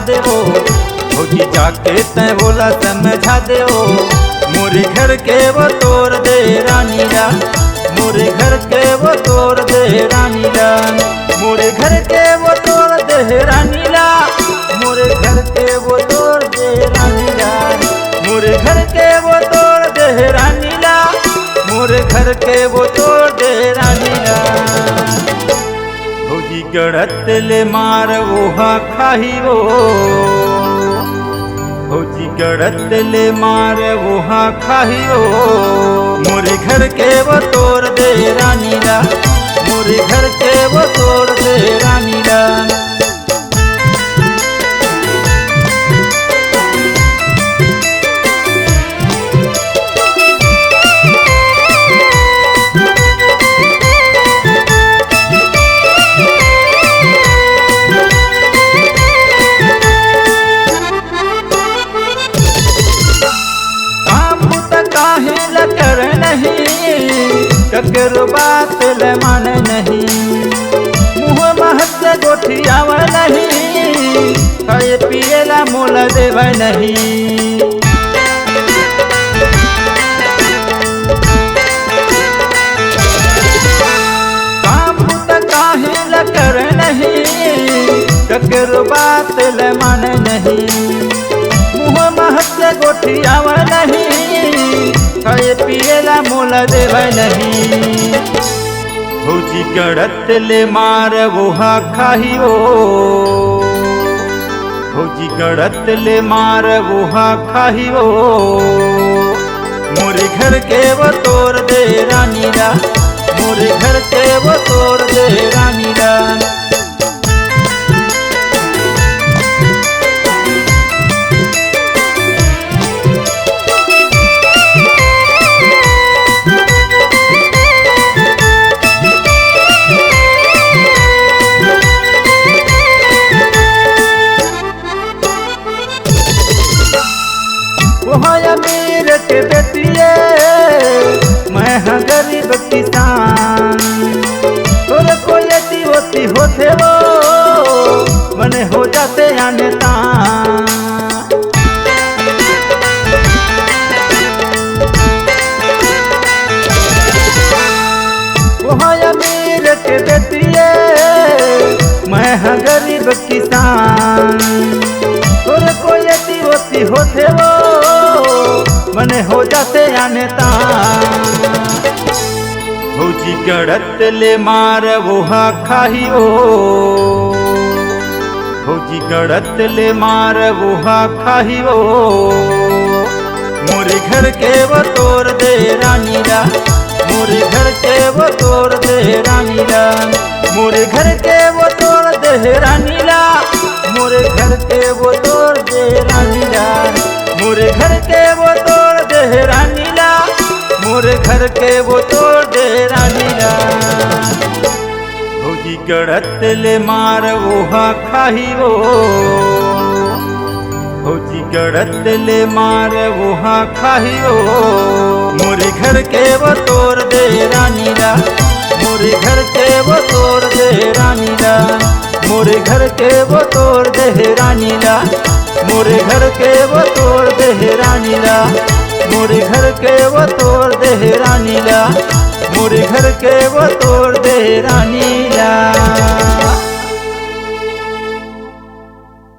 दे हो भौजी जाके तय बोला समझा दे हो। मोरे घर के वो तोड़ दे रानी रा, मोरे घर के वो तोड़ दे रानी रा, मोरे घर के वो तोड़ दे रानी रा, मोरे घर के वो तोड़ दे रानी रा, मोरे घर के वो तोड़ दे रानी रा, मोरे घर के वो तोड़ दे रानी रा। भौजी गड़त ले मार वोहा खाही वो, भौजी गड़त ले मार वोहा खाही वो। मोरे घर के वो तोड़ दे रानी रा, मोरे घर के वो तोड़ दे रानी रा। कर नहीं ककरो बात ले मान नहीं, मुँह महत गोठियाव नहीं, खाए पिएला मोल देव नहीं। काम त काहे ल कर नहीं ककरो बात ले मान नहीं, मुँह महत गोठियाव नहीं, खाए पिएला मोल देव नहीं। भौजी गड़त ले मार वोहा खाही वो, भौजी गड़त ले मार वोहा खाही वो। मोरे घर के वो तोड़ दे रानी रा, मोरे घर के वो तोड़ दे रानी रा। वो अमीर के बेटिए मैं हाँ गरीब किसान, तोरे को यदि होती होते वो मने हो जाते आने तान। वो अमीर के बेटिए मैं हाँ गरीब किसान, तोरे को यदि होती होते वो मने हो जाते आने तान। भौजी गड़त ले मार वोहा खाही वो, भौजी गड़त ले मार वोहा खाही वो। मोरे घर के वो तोड़ दे रानी रा, मोरे घर के वो तोड़ दे रानी रा, मोरे घर के वो तोड़ दे रानी रा, मोरे घर के वो तोड़ दे रानी रा, मोरे घर के वो तोड़ दे रानी रा, मोरे घर के वो तोड़ दे रानी रा। भौजी गड़त ले मार वोहा खाही वो, भौजी गड़त ले मार वोहा खाही वो। मोरे घर के वो तोड़ दे रानी रा, मोरे घर के वो तोड़ दे रानी रा, मोरे घर के वो तोड़ दे रानी रा, मोरे घर के वो तोड़ दे रानी रा, मोरे घर के वो तोड़ दे रानी रा, मोरे घर के वो